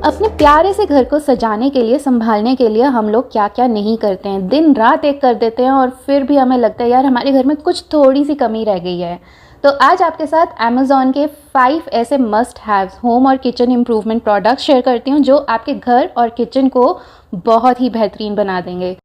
अपने प्यारे से घर को सजाने के लिए, संभालने के लिए हम लोग क्या क्या नहीं करते हैं। दिन रात एक कर देते हैं और फिर भी हमें लगता है यार हमारे घर में कुछ थोड़ी सी कमी रह गई है। तो आज आपके साथ अमेज़ॉन के 5 ऐसे मस्ट हैव्स होम और किचन इम्प्रूवमेंट प्रोडक्ट्स शेयर करती हूँ जो आपके घर और किचन को बहुत ही बेहतरीन बना देंगे।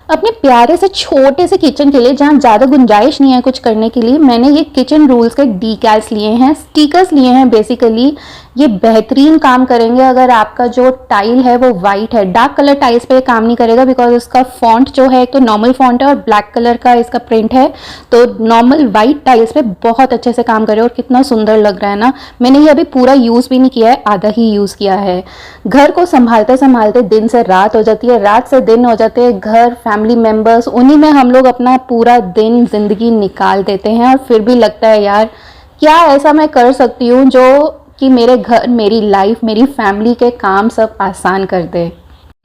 अपने प्यारे से छोटे से किचन के लिए जहाँ ज़्यादा गुंजाइश नहीं है कुछ करने के लिए, मैंने ये किचन रूल्स के डीकैल्स लिए हैं, स्टिकर्स लिए हैं। बेसिकली ये बेहतरीन काम करेंगे अगर आपका जो टाइल है वो वाइट है। डार्क कलर टाइल्स पे काम नहीं करेगा बिकॉज इसका फॉन्ट जो है एक तो नॉर्मल फॉन्ट है और ब्लैक कलर का इसका प्रिंट है, तो नॉर्मल वाइट टाइल्स पे बहुत अच्छे से काम करे। और कितना सुंदर लग रहा है ना। मैंने ये अभी पूरा यूज़ भी नहीं किया है, आधा ही यूज़ किया है। घर को संभालते संभालते दिन से रात हो जाती है, रात से दिन हो जाते हैं। घर, फैमिली मेम्बर्स, उन्हीं में हम लोग अपना पूरा दिन जिंदगी निकाल देते हैं और फिर भी लगता है यार क्या ऐसा मैं कर सकती हूँ जो कि मेरे घर, मेरी लाइफ, मेरी फैमिली के काम सब आसान कर दे।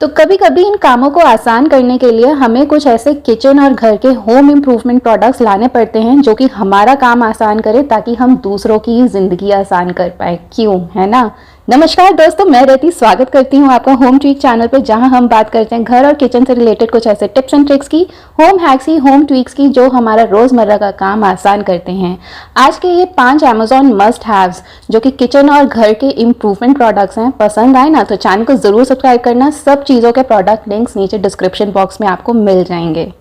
तो कभी कभी इन कामों को आसान करने के लिए हमें कुछ ऐसे किचन और घर के होम इम्प्रूवमेंट प्रोडक्ट्स लाने पड़ते हैं जो कि हमारा काम आसान करे ताकि हम दूसरों की ज़िंदगी आसान कर पाए। क्यों, है ना। नमस्कार दोस्तों, मैं रेती स्वागत करती हूँ आपका होम ट्वीक चैनल पे, जहाँ हम बात करते हैं घर और किचन से रिलेटेड कुछ ऐसे टिप्स एंड ट्रिक्स की, होम हैक्स की, होम ट्वीक्स की जो हमारा रोज़मर्रा का काम आसान करते हैं। आज के ये 5 अमेज़ॉन मस्ट हैव्स जो कि किचन और घर के इम्प्रूवमेंट प्रोडक्ट्स हैं, पसंद आए ना तो चैनल को ज़रूर सब्सक्राइब करना। सब चीज़ों के प्रोडक्ट लिंक्स नीचे डिस्क्रिप्शन बॉक्स में आपको मिल जाएंगे।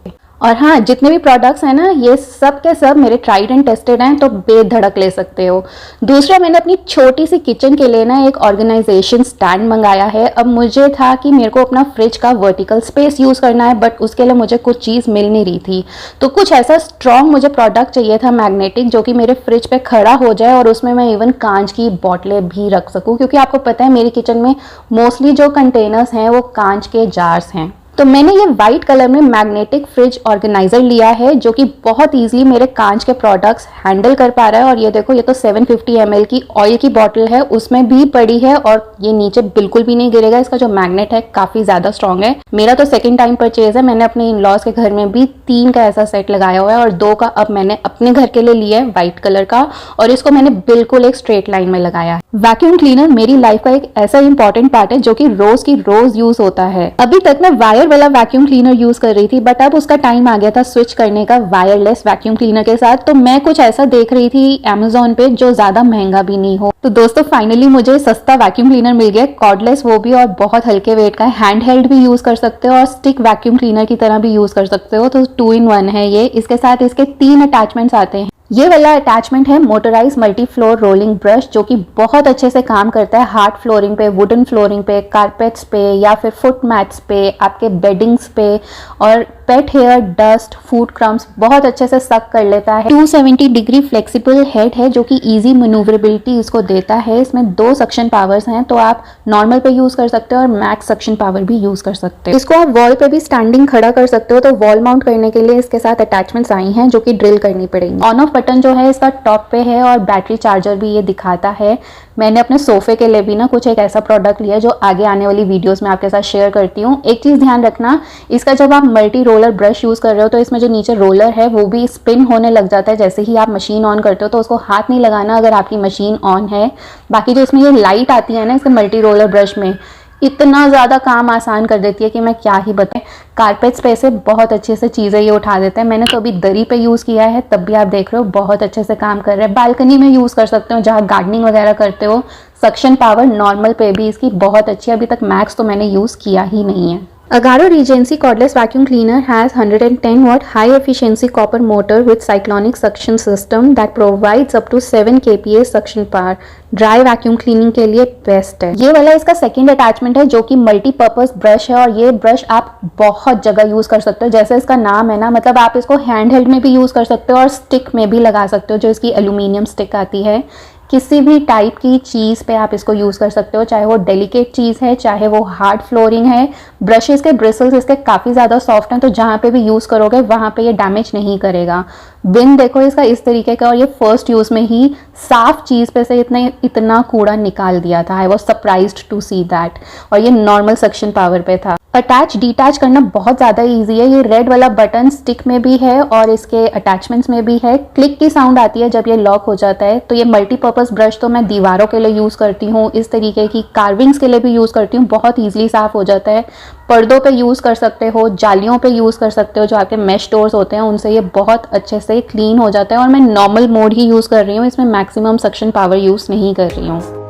और हाँ, जितने भी प्रोडक्ट्स हैं ना, ये सब के सब मेरे ट्राइड एंड टेस्टेड हैं, तो बेधड़क ले सकते हो। दूसरा, मैंने अपनी छोटी सी किचन के लिए ना एक ऑर्गेनाइजेशन स्टैंड मंगाया है। अब मुझे था कि मेरे को अपना फ्रिज का वर्टिकल स्पेस यूज़ करना है, बट उसके लिए मुझे कुछ चीज़ मिल नहीं रही थी। तो कुछ ऐसा स्ट्रॉन्ग मुझे प्रोडक्ट चाहिए था, मैग्नेटिक, जो कि मेरे फ्रिज पे खड़ा हो जाए और उसमें मैं इवन कांच की बॉटलें भी रख सकूँ, क्योंकि आपको पता है मेरी किचन में मोस्टली जो कंटेनर्स हैं वो कांच के जार्स हैं। तो मैंने ये वाइट कलर में मैग्नेटिक फ्रिज ऑर्गेनाइजर लिया है जो कि बहुत इजीली मेरे कांच के प्रोडक्ट्स हैंडल कर पा रहा है। और ये देखो, ये तो 750 ml की ऑयल की बॉटल है, उसमें भी पड़ी है और ये नीचे बिल्कुल भी नहीं गिरेगा। इसका जो मैग्नेट है काफी ज्यादा स्ट्रॉन्ग है। मेरा तो सेकंड टाइम परचेज है। मैंने अपने इन लॉज के घर में भी 3 का ऐसा सेट लगाया हुआ है और 2 का अब मैंने अपने घर के लिए लिया है व्हाइट कलर का, और इसको मैंने बिल्कुल एक स्ट्रेट लाइन में लगाया है। वैक्यूम क्लीनर मेरी लाइफ का एक ऐसा इंपॉर्टेंट पार्ट है जो कि रोज की रोज यूज होता है। अभी तक मैं वायर वाला वैक्यूम क्लीनर यूज कर रही थी, बट अब उसका टाइम आ गया था स्विच करने का वायरलेस वैक्यूम क्लीनर के साथ। तो मैं कुछ ऐसा देख रही थी अमेज़ॉन पे जो ज्यादा महंगा भी नहीं हो। तो दोस्तों फाइनली मुझे सस्ता वैक्यूम क्लीनर मिल गया, कॉर्डलेस वो भी, और बहुत हल्के वेट का है। हैंड हेल्ड भी यूज कर सकते हो और स्टिक वैक्यूम क्लीनर की तरह भी यूज कर सकते हो। तो 2 in 1 है ये। इसके साथ इसके 3 अटैचमेंट्स आते हैं। ये वाला अटैचमेंट है motorise multi floor rolling brush, जो कि बहुत अच्छे से काम करता है हार्ड फ्लोरिंग पे, वुडन फ्लोरिंग पे, कारपेट्स पे या फिर फुट मैट्स पे, आपके बेडिंग्स पे, और पेट हेयर, डस्ट, फूड क्रम्स बहुत अच्छे से सक कर लेता है। 270 डिग्री फ्लेक्सिबल हेड है जो कि इजी मैन्यूवरेबिलिटी इसको देता है। इसमें 2 सक्शन पावर्स हैं, तो आप नॉर्मल पे यूज कर सकते हो और मैक्स सक्शन पावर भी यूज कर सकते हो। इसको आप वॉल पे भी स्टैंडिंग खड़ा कर सकते हो। तो वॉल माउंट करने के लिए इसके साथ अटैचमेंट्स आई हैं जो कि ड्रिल करनी पड़ेंगी। ऑन ऑफ बटन जो है इसका टॉप पे है और बैटरी चार्जर भी ये दिखाता है। मैंने अपने सोफे के लिए भी ना कुछ एक ऐसा प्रोडक्ट लिया जो आगे आने वाली वीडियोस में आपके साथ शेयर करती हूँ। एक चीज ध्यान रखना, इसका जब आप मल्टी रोलर ब्रश यूज कर रहे हो तो इसमें जो नीचे रोलर है वो भी स्पिन होने लग जाता है जैसे ही आप मशीन ऑन करते हो। तो उसको हाथ नहीं लगाना अगर आपकी मशीन ऑन है। बाकी जो इसमें ये लाइट आती है ना इसके मल्टी रोलर ब्रश में, इतना ज़्यादा काम आसान कर देती है कि मैं क्या ही बताएं। कारपेट्स पे से बहुत अच्छे से चीज़ें ये उठा देते हैं। मैंने तो अभी दरी पे यूज़ किया है, तब भी आप देख रहे हो बहुत अच्छे से काम कर रहे हैं। बालकनी में यूज़ कर सकते हो जहाँ गार्डनिंग वगैरह करते हो। सक्शन पावर नॉर्मल पे भी इसकी बहुत अच्छी है। अभी तक मैक्स तो मैंने यूज़ किया ही नहीं है। Agaro Regency cordless vacuum cleaner has 110 watt high efficiency copper motor with cyclonic suction system that provides up to 7 kPa suction power. Dry vacuum cleaning के लिए बेस्ट है। ये वाला इसका सेकंड अटैचमेंट है जो कि मल्टीपर्पज ब्रश है, और ये ब्रश आप बहुत जगह यूज कर सकते हो। जैसे इसका नाम है ना, मतलब आप इसको हैंड हेल्ड में भी यूज कर सकते हो और स्टिक में भी लगा सकते हो, जो इसकी एल्यूमिनियम स्टिक आती है। किसी भी टाइप की चीज़ पे आप इसको यूज़ कर सकते हो, चाहे वो डेलिकेट चीज़ है, चाहे वो हार्ड फ्लोरिंग है। ब्रशेस के ब्रिसल्स इसके काफ़ी ज़्यादा सॉफ्ट हैं, तो जहाँ पे भी यूज़ करोगे वहाँ पे ये डैमेज नहीं करेगा। बिन देखो इसका इस तरीके का, और ये फर्स्ट यूज़ में ही साफ चीज़ पे से इतना कूड़ा निकाल दिया था। I was surprised to see that. और ये नॉर्मल सक्शन पावर पे था। अटैच डिटैच करना बहुत ज़्यादा इजी है। ये रेड वाला बटन स्टिक में भी है और इसके अटैचमेंट्स में भी है। क्लिक की साउंड आती है जब ये लॉक हो जाता है। तो ये मल्टीपर्पज़ ब्रश तो मैं दीवारों के लिए यूज़ करती हूँ, इस तरीके की कार्विंग्स के लिए भी यूज़ करती हूँ। बहुत ईजिली साफ़ हो जाता है। पर्दों पे यूज़ कर सकते हो, जालियों पे यूज़ कर सकते हो, जो आपके मेश डोर्स होते हैं उनसे ये बहुत अच्छे से क्लीन हो जाता है। और मैं नॉर्मल मोड ही यूज़ कर रही हूँ, इसमें मैक्सिमम सक्शन पावर यूज़ नहीं कर रही हूँ।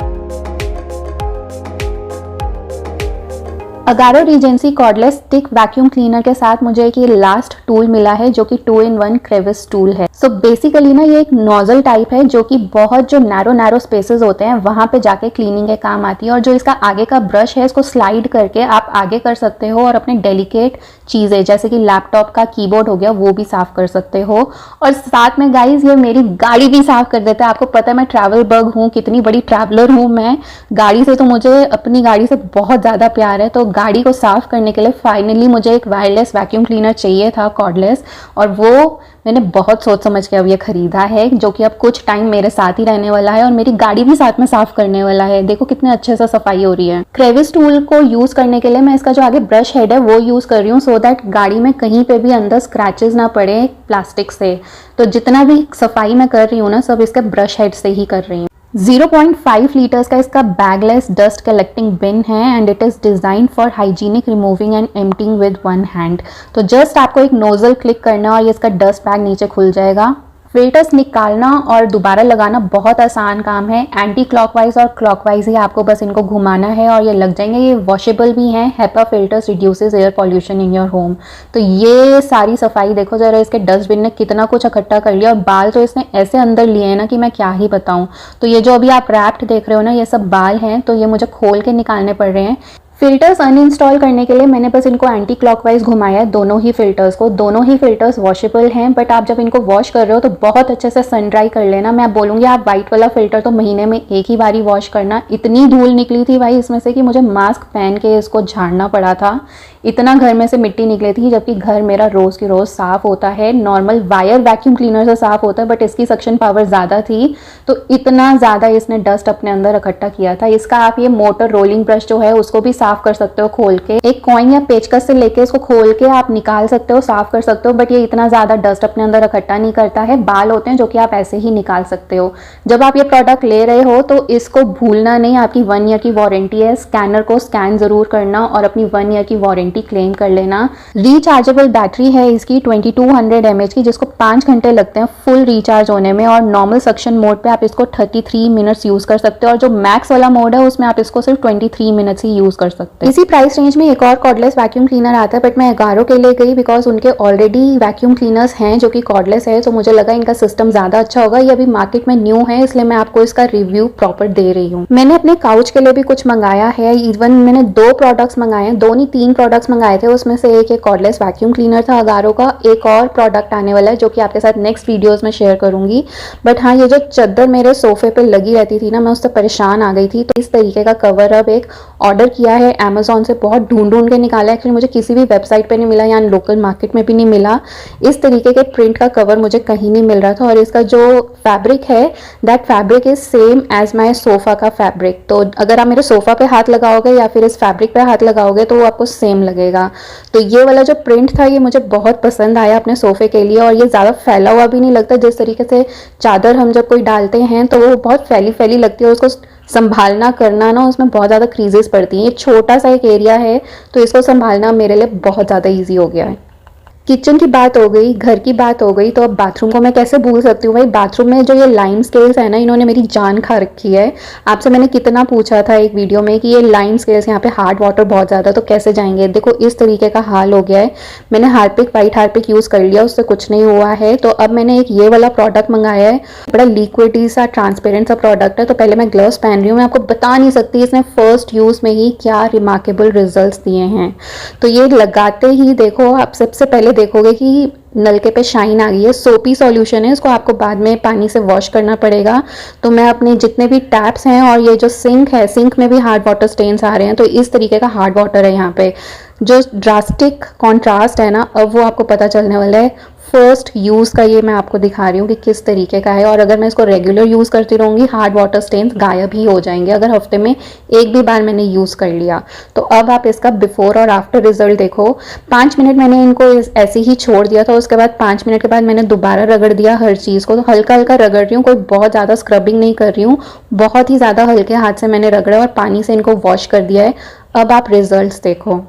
Agaro Regency cordless stick vacuum cleaner के साथ मुझे एक ये लास्ट टूल मिला है जो कि 2-in-1 क्रेविस टूल है। सो बेसिकली ना ये एक नोजल टाइप है जो कि बहुत जो नैरो स्पेसेस होते हैं वहां पे जाके क्लीनिंग के काम आती है। और जो इसका आगे का ब्रश है इसको स्लाइड करके आप आगे कर सकते हो और अपने डेलिकेट चीज़ें जैसे कि लैपटॉप का कीबोर्ड हो गया वो भी साफ कर सकते हो। और साथ में गाइज ये मेरी गाड़ी भी साफ कर देता है। आपको पता है मैं ट्रैवल बग हूँ, कितनी बड़ी ट्रैवलर हूँ मैं। गाड़ी से तो मुझे अपनी गाड़ी से बहुत ज़्यादा प्यार है। तो गाड़ी को साफ करने के लिए फाइनली मुझे एक वायरलेस वैक्यूम क्लीनर चाहिए था कॉर्डलेस, और वो मैंने बहुत सोच समझ के अब ये खरीदा है जो कि अब कुछ टाइम मेरे साथ ही रहने वाला है और मेरी गाड़ी भी साथ में साफ करने वाला है। देखो कितने अच्छे से सफाई हो रही है। क्रेविस टूल को यूज करने के लिए मैं इसका जो आगे ब्रश हेड है वो यूज कर रही हूँ सो दैट गाड़ी में कहीं पे भी अंदर स्क्रैचेस ना पड़े प्लास्टिक से। तो जितना भी सफाई मैं कर रही हूँ ना सब इसके ब्रश हेड से ही कर रही हूँ। 0.5 लीटर्स का इसका बैगलेस डस्ट कलेक्टिंग बिन है and it is design for hygienic removing and emptying with one hand. तो जस्ट आपको एक नोजल क्लिक करना और ये इसका डस्ट बैग नीचे खुल जाएगा। फिल्टर्स निकालना और दोबारा लगाना बहुत आसान काम है। एंटी क्लॉकवाइज और क्लॉकवाइज ही आपको बस इनको घुमाना है और ये लग जाएंगे। ये वॉशेबल भी हैं। HEPA filters reduces air pollution in your home. तो ये सारी सफाई देखो जरा, इसके डस्टबिन ने कितना कुछ इकट्ठा कर लिया। और बाल तो इसने ऐसे अंदर लिए हैं ना कि मैं क्या ही बताऊं। तो ये जो अभी आप रैप्ड देख रहे हो ना ये सब बाल हैं, तो ये मुझे खोल के निकालने पड़ रहे हैं। फिल्टर्स अनइंस्टॉल करने के लिए मैंने बस इनको एंटी क्लॉकवाइज घुमाया है दोनों ही फिल्टर्स को। दोनों ही फिल्टर्स वॉशेबल हैं, बट आप जब इनको वॉश कर रहे हो तो बहुत अच्छे से सन ड्राई कर लेना। मैं बोलूँगी आप वाइट वाला फिल्टर तो महीने में एक ही बारी वॉश करना। इतनी धूल निकली थी भाई इसमें से कि मुझे मास्क पहन के इसको झाड़ना पड़ा था। इतना घर में से मिट्टी निकली थी, जबकि घर मेरा रोज़ की रोज़ साफ़ होता है। नॉर्मल वायर वैक्यूम क्लीनर से साफ़ होता है, बट इसकी सक्शन पावर ज़्यादा थी तो इतना ज़्यादा इसने डस्ट अपने अंदर इकट्ठा किया था। इसका आप ये मोटर रोलिंग ब्रश जो है उसको भी साफ़ कर सकते हो खोल के। एक कॉइन या पेचकस से लेके इसको खोल के आप निकाल सकते हो, साफ़ कर सकते हो, बट ये इतना ज़्यादा डस्ट अपने अंदर इकट्ठा नहीं करता है। बाल होते हैं जो कि आप ऐसे ही निकाल सकते हो। जब आप ये प्रोडक्ट ले रहे हो तो इसको भूलना नहीं, आपकी 1 ईयर की वारंटी है। स्कैनर को स्कैन ज़रूर करना और अपनी 1 ईयर की वारंटी क्लेम कर लेना। रिचार्जेबल बैटरी है इसकी 2200 mAh की, जिसको 5 घंटे लगते हैं फुल रिचार्ज होने में। और नॉर्मल सक्शन मोड पे आप इसको 33 मिनट्स यूज कर सकते हो और जो मैक्स वाला मोड है उसमें आप इसको सिर्फ 23 मिनट्स ही यूज कर सकते हैं। इसी प्राइस रेंज में एक और कॉर्डलेस वैक्यूम क्लीनर आता है, बट मैं अगारो के लिए गई बिकॉज उनके ऑलरेडी वैक्यूम क्लीनर्स हैं जो कि कॉर्डलेस है। तो मुझे लगा इनका सिस्टम ज्यादा अच्छा होगा। ये अभी मार्केट में न्यू है इसलिए मैं आपको इसका रिव्यू प्रॉपर दे रही हूँ। मैंने अपने काउच के लिए भी कुछ मंगाया है। इवन मैंने 2 प्रोडक्ट्स मंगाए हैं, 2 नहीं 3 प्रोडक्ट्स मंगाए थे। उसमें से एक कॉर्डलेस वैक्यूम क्लीनर था अगारो का। एक और प्रोडक्ट आने वाला है जो कि आपके साथ नेक्स्ट वीडियोस में शेयर करूंगी। बट हाँ, ये जो चादर मेरे सोफे पे लगी रहती थी ना, मैं उससे परेशान आ गई थी। तो इस तरीके का कवर अब एक ऑर्डर किया है अमेजोन से। बहुत ढूंढ के निकाला है, एक्चुअली मुझे किसी भी वेबसाइट पे नहीं मिला, यहाँ लोकल मार्केट में भी नहीं मिला। इस तरीके के प्रिंट का कवर मुझे कहीं नहीं मिल रहा था। और इसका जो फैब्रिक है that fabric is same as my sofa का फैब्रिक। तो अगर आप मेरे सोफा पे हाथ लगाओगे या फिर इस फैब्रिक पे हाथ लगाओगे तो वो आपको सेम लगेगा। तो ये वाला जो प्रिंट था ये मुझे बहुत पसंद आया अपने सोफे के लिए। और ये ज़्यादा फैला हुआ भी नहीं लगता। जिस तरीके से चादर हम जब कोई डालते हैं तो वो बहुत फैली फैली लगती है, उसको संभालना करना ना उसमें बहुत ज़्यादा क्रीजेस पड़ती हैं। ये छोटा सा एक एरिया है तो इसको संभालना मेरे लिए बहुत ज़्यादा ईजी हो गया है। किचन की बात हो गई, घर की बात हो गई, तो अब बाथरूम को मैं कैसे भूल सकती हूँ भाई। बाथरूम में जो ये लाइम स्केल्स है ना, इन्होंने मेरी जान खा रखी है। आपसे मैंने कितना पूछा था एक वीडियो में कि ये लाइम स्केल्स यहाँ पे हार्ड वाटर बहुत ज़्यादा तो कैसे जाएंगे। देखो इस तरीके का हाल हो गया है। मैंने हार्पिक वाइट हार्पिक यूज़ कर लिया, उससे कुछ नहीं हुआ है। तो अब मैंने एक ये वाला प्रोडक्ट मंगाया है, बड़ा लिक्विडी सा ट्रांसपेरेंट सा प्रोडक्ट है। तो पहले मैं ग्लव्स पहन रही हूँ। मैं आपको बता नहीं सकती इसने फर्स्ट यूज़ में ही क्या रिमार्केबल रिजल्ट दिए हैं। तो ये लगाते ही देखो, आप सबसे पहले देखोगे कि नलके पे शाइन आ गई है। सोपी सॉल्यूशन है, इसको आपको बाद में पानी से वॉश करना पड़ेगा। तो मैं अपने जितने भी टैप्स हैं और ये जो सिंक है, सिंक में भी हार्ड वाटर स्टेन्स आ रहे हैं। तो इस तरीके का हार्ड वाटर है यहाँ पे। जो ड्रास्टिक कॉन्ट्रास्ट है ना, अब वो आपको पता चलने वाला है। फर्स्ट यूज़ का ये मैं आपको दिखा रही हूँ कि किस तरीके का है, और अगर मैं इसको रेगुलर यूज़ करती रहूँगी हार्ड वाटर स्टेन्स गायब ही हो जाएंगे अगर हफ्ते में एक भी बार मैंने यूज़ कर लिया। तो अब आप इसका बिफोर और आफ्टर रिजल्ट देखो। 5 मिनट मैंने इनको ऐसे ही छोड़ दिया था, उसके बाद 5 मिनट के बाद मैंने दोबारा रगड़ दिया हर चीज़ को। तो हल्का हल्का रगड़ रही हूँ, कोई बहुत ज़्यादा स्क्रबिंग नहीं कर रही हूँ, बहुत ही ज़्यादा हल्के हाथ से मैंने रगड़ा और पानी से इनको वॉश कर दिया है। अब आप रिजल्ट्स देखो,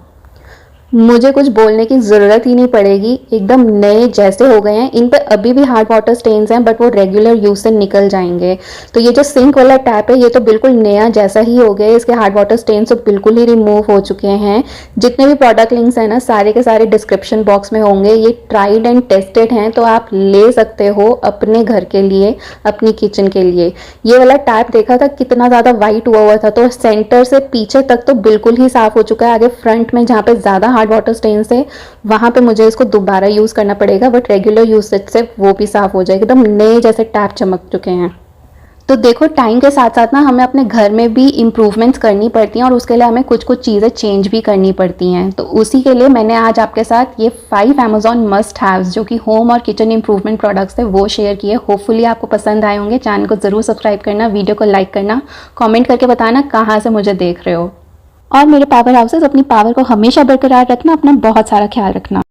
मुझे कुछ बोलने की ज़रूरत ही नहीं पड़ेगी, एकदम नए जैसे हो गए हैं। इन पे अभी भी हार्ड वाटर स्टेन्स हैं बट वो रेगुलर यूज से निकल जाएंगे। तो ये जो सिंक वाला टैप है ये तो बिल्कुल नया जैसा ही हो गया है, इसके हार्ड वाटर स्टेन्स तो बिल्कुल ही रिमूव हो चुके हैं। जितने भी प्रोडक्ट लिंक्स हैं ना सारे के सारे डिस्क्रिप्शन बॉक्स में होंगे। ये ट्राइड एंड टेस्टेड हैं, तो आप ले सकते हो अपने घर के लिए, अपनी किचन के लिए। ये वाला टैप देखा था कितना ज़्यादा वाइट हुआ था, तो सेंटर से पीछे तक तो बिल्कुल ही साफ़ हो चुका है। आगे फ्रंट में जहाँ पे ज़्यादा हार्ड वाटर स्टेन्स है वहां पे मुझे इसको दोबारा यूज करना पड़ेगा, बट रेगुलर यूसेज से वो भी साफ हो जाएगा। एकदम नए जैसे टैप चमक चुके हैं। तो देखो टाइम के साथ साथ ना हमें अपने घर में भी इम्प्रूवमेंट्स करनी पड़ती हैं और उसके लिए हमें कुछ कुछ चीज़ें चेंज भी करनी पड़ती हैं। तो उसी के लिए मैंने आज आपके साथ ये 5 अमेजॉन मस्ट हैव्स जो कि होम और किचन इम्प्रूवमेंट प्रोडक्ट्स थे वो शेयर किए। होपफुली आपको पसंद आए होंगे। चैनल को ज़रूर सब्सक्राइब करना, वीडियो को लाइक करना, कॉमेंट करके बताना कहाँ से मुझे देख रहे हो। और मेरे पावर हाउसेस, अपनी पावर को हमेशा बरकरार रखना, अपना बहुत सारा ख्याल रखना।